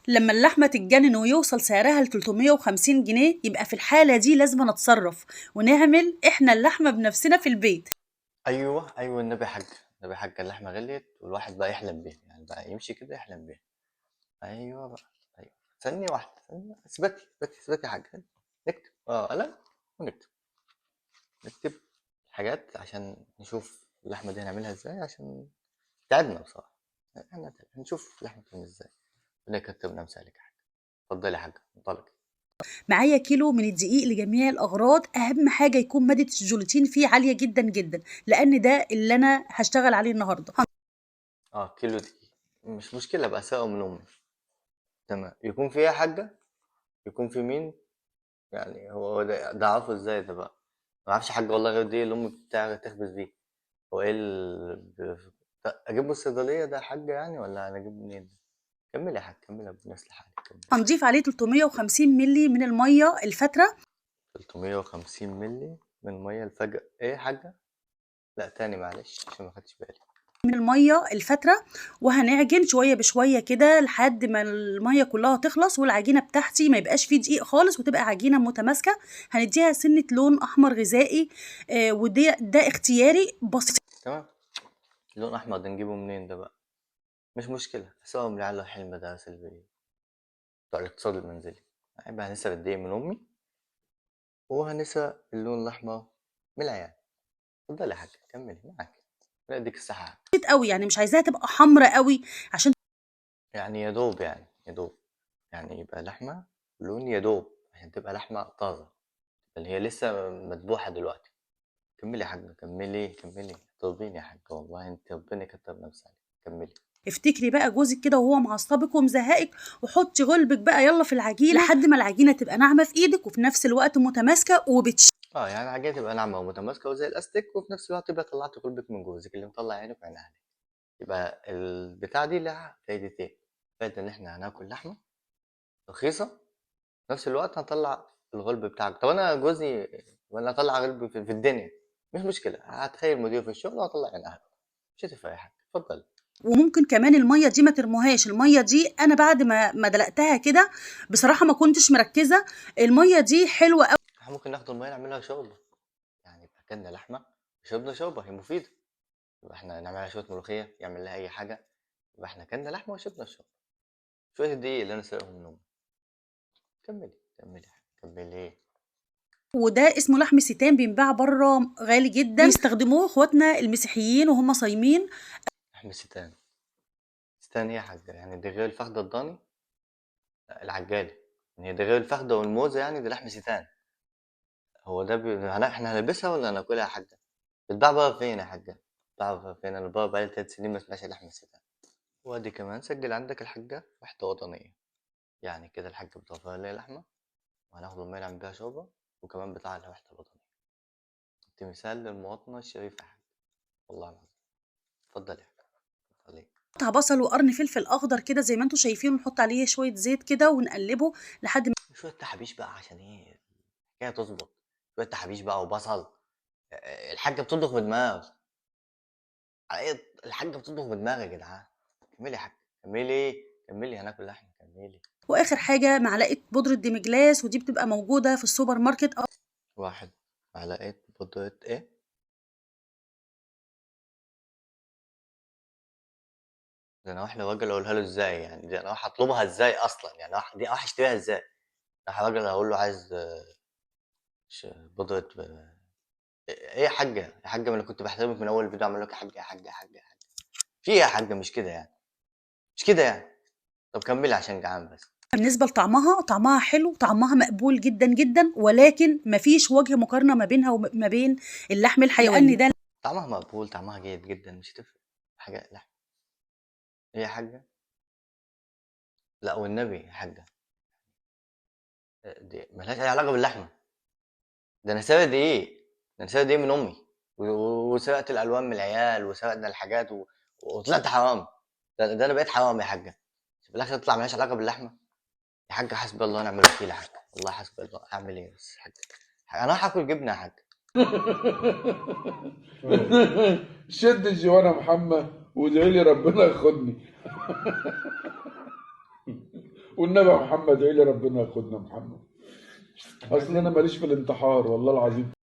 لما اللحمة تتجنن ويوصل سعرها ل 350 جنيه يبقى في الحالة دي لازم نتصرف ونعمل احنا اللحمة بنفسنا في البيت. ايوه ايوه، النبي حاج، النبي حاج، اللحمه غليت والواحد بقى يحلم بيها، يعني بقى يمشي كده يحلم بيها. ايوه بقى. ايوه، ثانيه واحده، ثانيه، اثبتي اثبتي اثبتي يا حاج. نكتب قلم ونكتب، نكتب الحاجات عشان نشوف اللحمه دي هنعملها ازاي، عشان تعبنا بصراحه. احنا تعبنا. هنشوف اللحمه بتعمل ازاي. ربنا كتبنا مسالك يا حاج. اتفضلي يا حاج، انطلقي. معايا كيلو من الدقيق لجميع الأغراض، أهم حاجة يكون مادة الجلوتين فيه عالية جدا جدا لأن ده اللي أنا هشتغل عليه النهاردة. كيلو دقيق مش مشكله، بقى ساقه من امي. تمام. يكون في ايه يا حاجه؟ يكون في مين؟ يعني هو ده عارفه ازاي ده بقى؟ ما اعرفش حاجه والله غير دي اللي امي بتاعي تخبز بيه. هو ايه اجيبه من الصيدليه ده يا حاجه يعني، ولا انا اجيبه منين؟ كملي يا حاج، كملي بنفس الحاجه، كملي. هنضيف عليه 350 ملي من المية الفترة. 350 مللي من ميه الفجر ايه يا حاجه؟ لا تاني معلش عشان ما خدتش بالي. من المية الفترة، وهنعجن شوية بشوية كده لحد ما المية كلها تخلص والعجينة بتاعتي ما يبقاش فيه دقيق خالص وتبقى عجينة متماسكة. هنديها سنة لون أحمر غذائي، ده اختياري بسيط. تمام. لون احمر ده نجيبه منين ده بقى؟ مش مشكله، سواء من على حلم ده سلبي بتوع الاقتصاد المنزلي. هيبقى هنسرق الدقيق من امي، وهنسرق اللون الاحمر من العيال. اتفضلي يا حاج، كملي معاك. لا اديك الصحه. قوي يعني مش عايزاها تبقى حمرا قوي عشان يعني يا دوب، يعني يا دوب، يعني يبقى لحمه لون يا دوب عشان تبقى لحمه طازه، اللي هي لسه مذبوحه دلوقتي. كملي يا حاجه، كملي كملي. طلبيني يا حاجه، والله انت ربنا كتب نفسك عليك. كملي. افتكري بقى جوزك كده وهو معصبك ومزهقك وحطي غلبك بقى يلا في العجينة لحد ما العجينة تبقى ناعمة في ايدك وفي نفس الوقت متماسكة يعني العجينه تبقى ناعمه ومتماسكه وزي الاستيك، وفي نفس الوقت تبقى طلعت قلبك من جوزك اللي مطلع عينك وعين اهلك. يبقى البتاع دي لها فايدتين. فايدة ان احنا هناكل لحمه رخيصه، في نفس الوقت هنطلع الغلب بتاعك. طب انا جوزي ولا اطلع غلب في الدنيا؟ مش مشكله، هتخيل مدير في الشغل وهطلع عين اهله. مش هتفرق أي حاجه. اتفضل. وممكن كمان المية دي ما ترموهاش. المية دي انا بعد ما دلقتها كده بصراحة ما كنتش مركزة. المية دي حلوة قوي. احنا ممكن ناخد الميه نعملها شوربه، يعني يبقى اكلنا لحمه شربنا شوربه، هي مفيده. يبقى احنا نعملها شويه ملوخيه، يعمل لها اي حاجه، يبقى احنا اكلنا لحمه وشربنا الشوربه. شويه الدقيق اللي انا سايقهم من امي. كملي كملي يا حاج، كملي. وده اسمه لحم سيتان بينباع بره غالي جدا، بيستخدموه اخواتنا المسيحيين وهم صايمين. لحم ستان. ستان ايه يا حاج؟ يعني دي غير الفخده الضاني؟ لا، العجالي. يعني دي غير الفخده والموزه، يعني دي لحم ستان. هو ده احنا هنلبسها ولا هناكلها يا حاجه؟ بتتباع بقى فين يا حاجه؟ بتتباع بقى فين؟ انا بقى بقالي 3 سنين ما سمعتش لحم ستان. وادي كمان سجل عندك الحاجه وحده وطنيه، يعني كده الحاجه بتوفر لي لحمه، وهناخد الميه نعمل بيها شوربه، وكمان بتاع وحده وطنيه. انت مثال للمواطنه الشريفه يا حاج، والله العظيم. اتفضلي يا حاج، اتفضلي. قطع بصل وقرن فلفل اخضر كده زي ما انتم شايفين ونحط عليه شويه زيت كده ونقلبه لحد ما شويه تحابيش بقى عشان ايه الحكايه تظبط. شويه تحابيش بقى وبصل. الحاجه بتطبخ بدماغ. الحاجه بتطبخ بدماغ يا جدعان. كملي يا حاج، كملي كملي، هناكل لحمه، كملي. واخر حاجه معلقه بودره ديمجلاس ودي بتبقى موجوده في السوبر ماركت. واحد معلقه بودره ايه؟ ده انا واحد راجل اقولها له ازاي يعني؟ دي انا راح اطلبها ازاي اصلا يعني؟ دي راح اشتريها ازاي؟ راح راجل اقول له عايز بودره ايه يا حاجه؟ يا حاجه، ما انا كنت بحترمك من اول الفيديو، عمال لك يا حاجه يا حاجه يا حاجه يا حاجه. في ايه يا حاجه؟ مش كده يعني، مش كده يعني. طب كملي عشان جعان بس. بالنسبه لطعمها، طعمها حلو، طعمها مقبول جدا جدا، ولكن مفيش وجه مقارنه ما بينها وما بين اللحم الحيواني لان ده طعمها مقبول، طعمها جيد جدا، مش هتفرق حاجه. لا. ايه يا حاجه؟ لا والنبي يا حاجه، دي ملهاش اي علاقه باللحمه. ده انا سارق ايه؟ ده انا سارق ايه من امي، وسرقت الالوان من العيال، وسرقنا الحاجات وطلعت حرام. ده انا بقيت حرام يا حاجه. في الاخر تطلع ملهاش علاقه باللحمه. يا حاجه حسبي الله ونعم الوكيل يا حاجه، والله حسبي الله. اعمل ايه بس يا حاجه؟ انا راح اكل جبنه يا حاجه. شد الجوانة محمد وادعي لي ربنا ياخدني. والنبي يا محمد ادعي لي ربنا ياخدنا محمد. اصل انا ماليش في الانتحار والله العظيم.